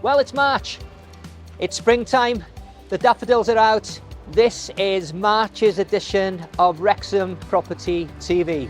Well, it's March. It's springtime. The daffodils are out. This is March's edition of Wrexham Property TV.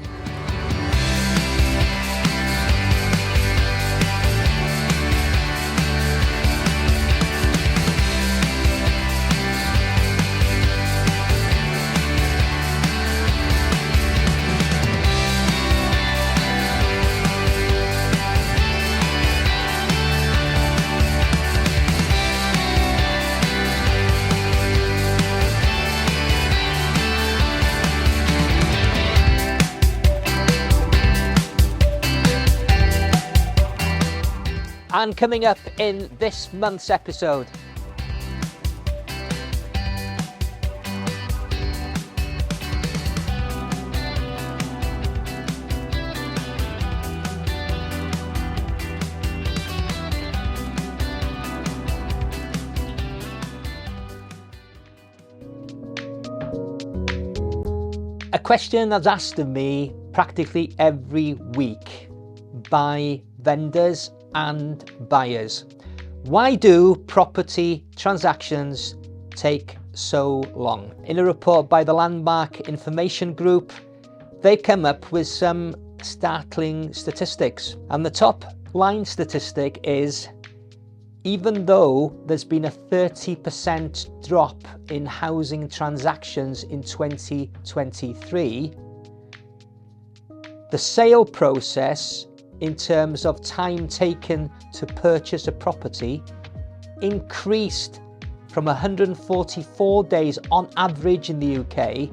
And coming up in this month's episode, a question that's asked of me practically every week by vendors and buyers. Why do property transactions take so long? In a report by the Landmark Information Group, they come up with some startling statistics. And the top line statistic is, even though there's been a 30% drop in housing transactions in 2023, the sale process in terms of time taken to purchase a property increased from 144 days on average in the UK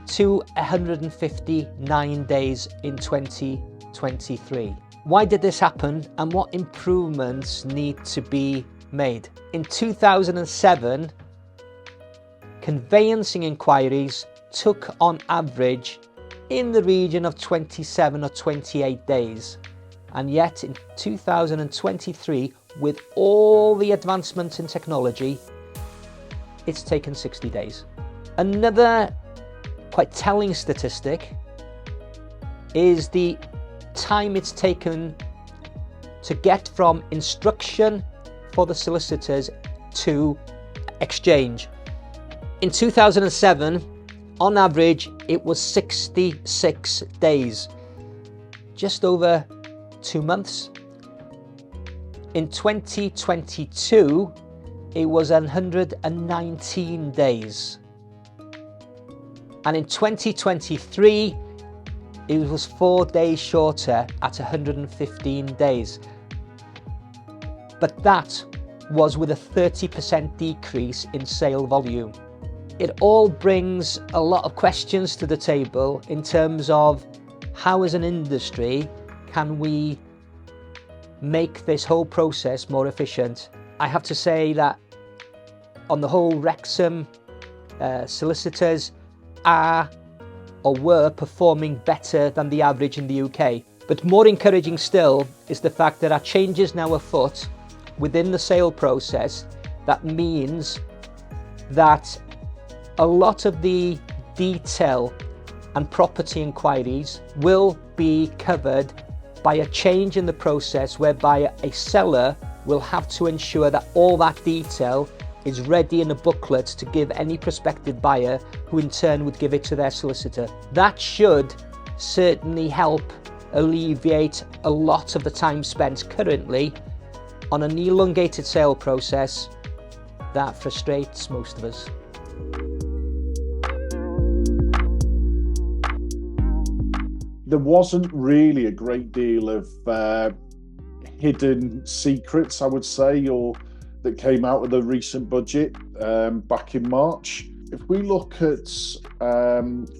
to 159 days in 2023. Why did this happen, and what improvements need to be made? In 2007, conveyancing inquiries took on average in the region of 27 or 28 days. And yet in 2023, with all the advancement in technology, it's taken 60 days. Another quite telling statistic is the time it's taken to get from instruction for the solicitors to exchange. In 2007, on average, it was 66 days, just over 2 months. In 2022, it was 119 days. And in 2023, it was 4 days shorter at 115 days. But that was with a 30% decrease in sale volume. It all brings a lot of questions to the table in terms of how, as an industry, can we make this whole process more efficient. I have to say that on the whole, Wrexham solicitors are or were performing better than the average in the UK. But more encouraging still is the fact that our changes now afoot within the sale process. That means that a lot of the detail and property inquiries will be covered by a change in the process whereby a seller will have to ensure that all that detail is ready in a booklet to give any prospective buyer, who in turn would give it to their solicitor. That should certainly help alleviate a lot of the time spent currently on an elongated sale process that frustrates most of us. There wasn't really a great deal of hidden secrets, I would say, or that came out of the recent budget back in March. If we look at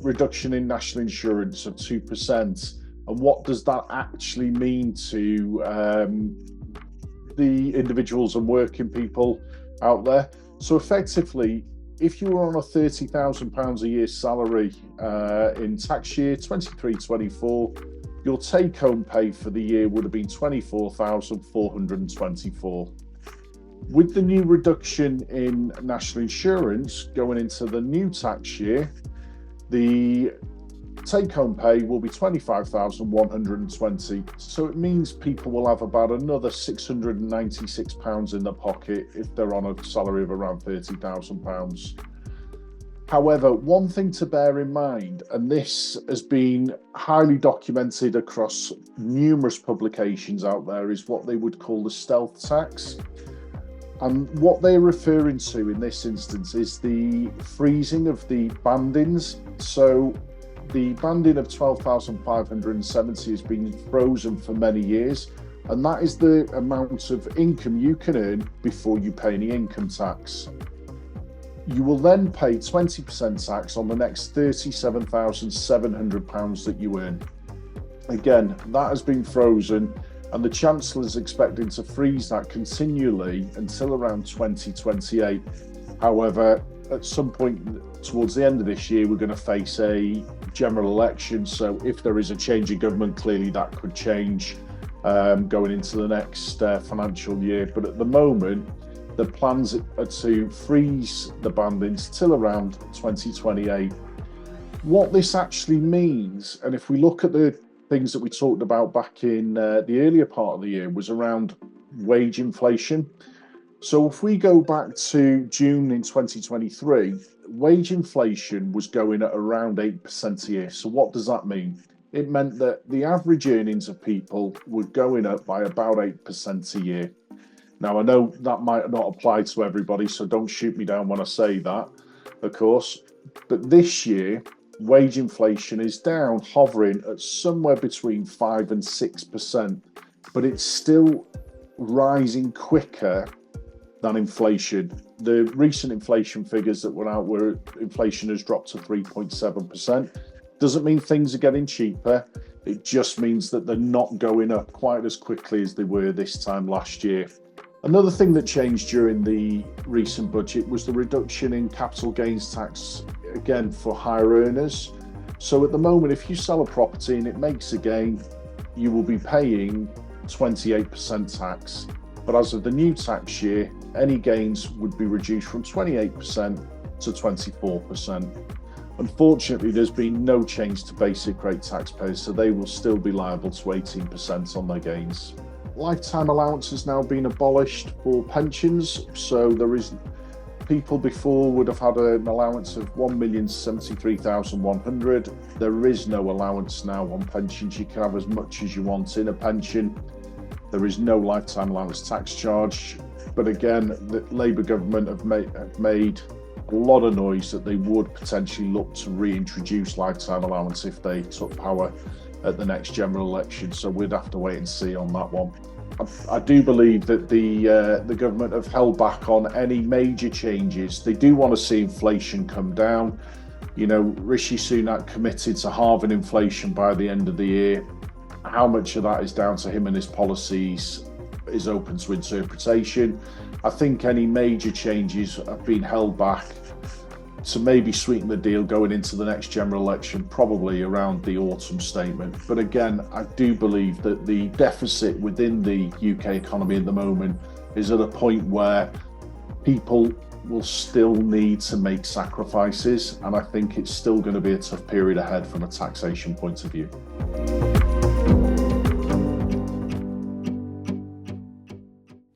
reduction in national insurance of 2%, and what does that actually mean to the individuals and working people out there? So effectively, if you were on a £30,000 a year salary in tax year 23-24, your take-home pay for the year would have been £24,424. With the new reduction in national insurance going into the new tax year, the take-home pay will be 25,120. So it means people will have about another £696 in their pocket if they're on a salary of around £30,000. However, one thing to bear in mind, and this has been highly documented across numerous publications out there, is what they would call the stealth tax. And what they're referring to in this instance is the freezing of the bandings. So the banding of 12,570 has been frozen for many years, and that is the amount of income you can earn before you pay any income tax. You will then pay 20% tax on the next £37,700 that you earn. Again, that has been frozen, and the Chancellor is expecting to freeze that continually until around 2028. However, at some point towards the end of this year, we're going to face a general election. So if there is a change in government, clearly that could change going into the next financial year. But at the moment, the plans are to freeze the bandings till around 2028. What this actually means, and if we look at the things that we talked about back in the earlier part of the year, was around wage inflation. So if we go back to June in 2023, wage inflation was going at around 8% a year. So what does that mean? It meant that the average earnings of people were going up by about 8% a year. Now, I know that might not apply to everybody, so don't shoot me down when I say that, of course. But this year, wage inflation is down, hovering at somewhere between 5 and 6%, but it's still rising quicker than inflation. The recent inflation figures that were out were inflation has dropped to 3.7%. Doesn't mean things are getting cheaper. It just means that they're not going up quite as quickly as they were this time last year. Another thing that changed during the recent budget was the reduction in capital gains tax, again, for higher earners. So at the moment, if you sell a property and it makes a gain, you will be paying 28% tax. But as of the new tax year, any gains would be reduced from 28% to 24%. Unfortunately, there's been no change to basic rate taxpayers, so they will still be liable to 18% on their gains. Lifetime allowance has now been abolished for pensions, so there is people before would have had an allowance of 1,073,100. There is no allowance now on pensions. You can have as much as you want in a pension. There is no lifetime allowance tax charge. But again, the Labour government have made a lot of noise that they would potentially look to reintroduce lifetime allowance if they took power at the next general election. So we'd have to wait and see on that one. I do believe that the government have held back on any major changes. They do want to see inflation come down. You know, Rishi Sunak committed to halving inflation by the end of the year. How much of that is down to him and his policies is open to interpretation. I think any major changes have been held back to maybe sweeten the deal going into the next general election, probably around the autumn statement. But again, I do believe that the deficit within the UK economy at the moment is at a point where people will still need to make sacrifices, and I think it's still going to be a tough period ahead from a taxation point of view.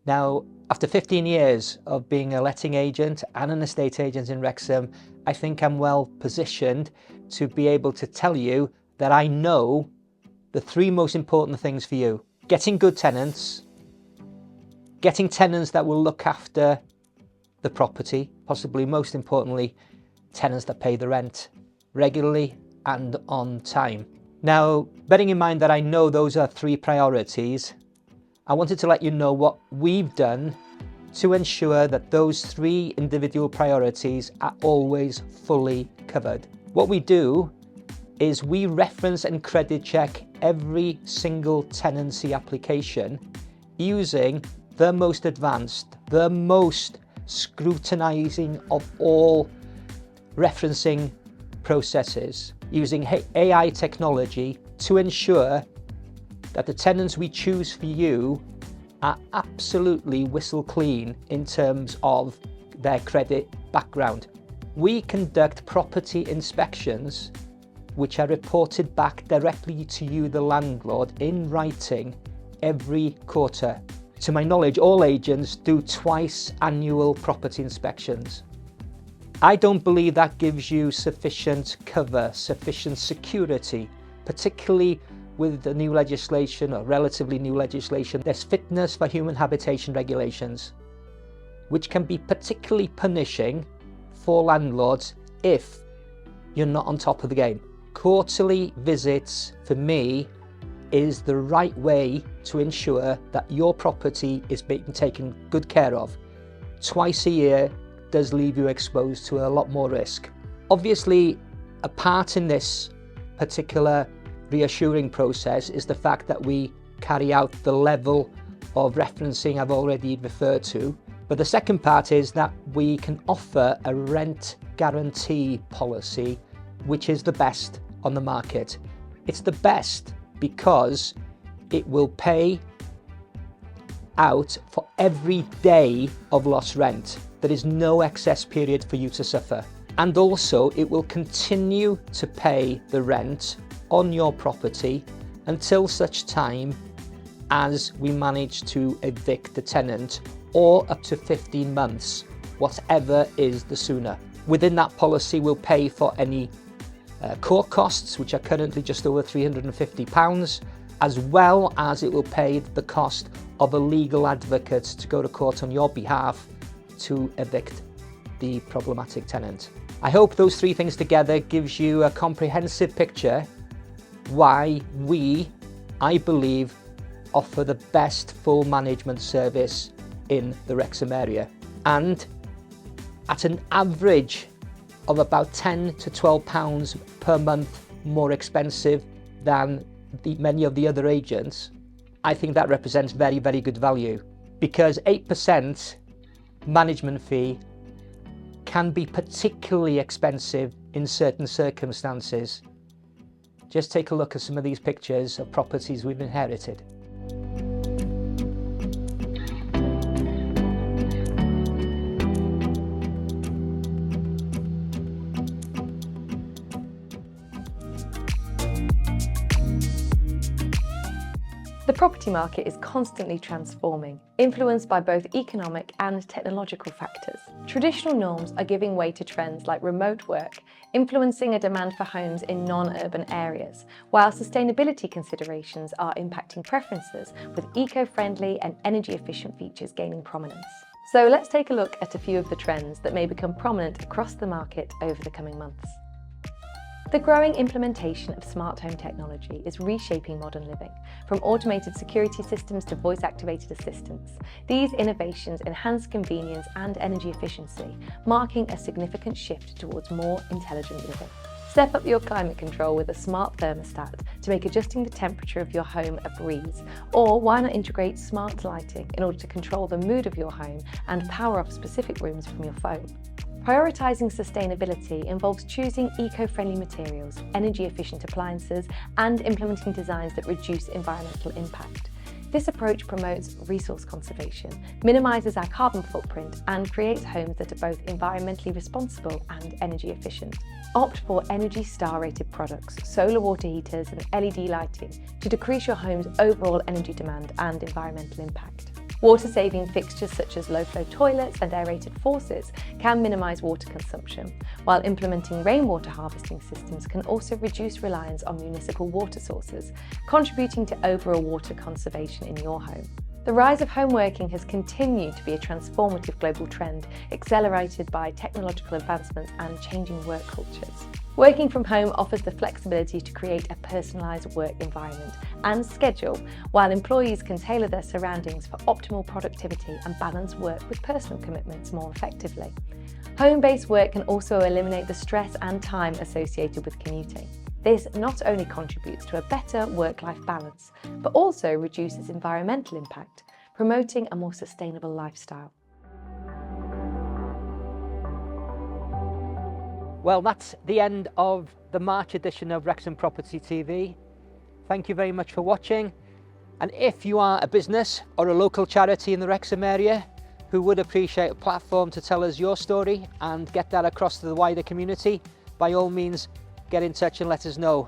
Now, after 15 years of being a letting agent and an estate agent in Wrexham, I think I'm well positioned to be able to tell you that I know the three most important things for you. Getting good tenants, getting tenants that will look after the property, possibly most importantly, tenants that pay the rent regularly and on time. Now, bearing in mind that I know those are three priorities, I wanted to let you know what we've done to ensure that those three individual priorities are always fully covered. What we do is we reference and credit check every single tenancy application using the most advanced, the most scrutinizing of all referencing processes, using AI technology to ensure that the tenants we choose for you are absolutely whistle clean in terms of their credit background. We conduct property inspections which are reported back directly to you, the landlord, in writing every quarter. To my knowledge, all agents do twice annual property inspections. I don't believe that gives you sufficient cover, sufficient security, particularly with the new legislation, or relatively new legislation. There's fitness for human habitation regulations, which can be particularly punishing for landlords if you're not on top of the game. Quarterly visits, for me, is the right way to ensure that your property is being taken good care of. Twice a year does leave you exposed to a lot more risk. Obviously, a part in this particular reassuring process is the fact that we carry out the level of referencing I've already referred to. But the second part is that we can offer a rent guarantee policy, which is the best on the market. It's the best because it will pay out for every day of lost rent. There is no excess period for you to suffer. And also it will continue to pay the rent on your property until such time as we manage to evict the tenant, or up to 15 months, whatever is the sooner. Within that policy, we'll pay for any court costs, which are currently just over £350, as well as it will pay the cost of a legal advocate to go to court on your behalf to evict the problematic tenant. I hope those three things together gives you a comprehensive picture why we, I believe, offer the best full management service in the Wrexham area, and at an average of about £10 to £12 per month more expensive than many of the other agents. I think that represents very, very good value, because 8% management fee can be particularly expensive in certain circumstances. Just take a look at some of these pictures of properties we've inherited. The property market is constantly transforming, influenced by both economic and technological factors. Traditional norms are giving way to trends like remote work, influencing a demand for homes in non-urban areas, while sustainability considerations are impacting preferences, with eco-friendly and energy-efficient features gaining prominence. So let's take a look at a few of the trends that may become prominent across the market over the coming months. The growing implementation of smart home technology is reshaping modern living, from automated security systems to voice-activated assistants. These innovations enhance convenience and energy efficiency, marking a significant shift towards more intelligent living. Step up your climate control with a smart thermostat to make adjusting the temperature of your home a breeze. Or why not integrate smart lighting in order to control the mood of your home and power off specific rooms from your phone? Prioritising sustainability involves choosing eco-friendly materials, energy-efficient appliances, and implementing designs that reduce environmental impact. This approach promotes resource conservation, minimises our carbon footprint, and creates homes that are both environmentally responsible and energy efficient. Opt for Energy Star rated products, solar water heaters, and LED lighting to decrease your home's overall energy demand and environmental impact. Water-saving fixtures such as low-flow toilets and aerated faucets can minimise water consumption, while implementing rainwater harvesting systems can also reduce reliance on municipal water sources, contributing to overall water conservation in your home. The rise of home working has continued to be a transformative global trend, accelerated by technological advancements and changing work cultures. Working from home offers the flexibility to create a personalised work environment and schedule, while employees can tailor their surroundings for optimal productivity and balance work with personal commitments more effectively. Home-based work can also eliminate the stress and time associated with commuting. This not only contributes to a better work-life balance, but also reduces environmental impact, promoting a more sustainable lifestyle. Well, that's the end of the March edition of Wrexham Property TV. Thank you very much for watching. And if you are a business or a local charity in the Wrexham area who would appreciate a platform to tell us your story and get that across to the wider community, by all means, get in touch and let us know.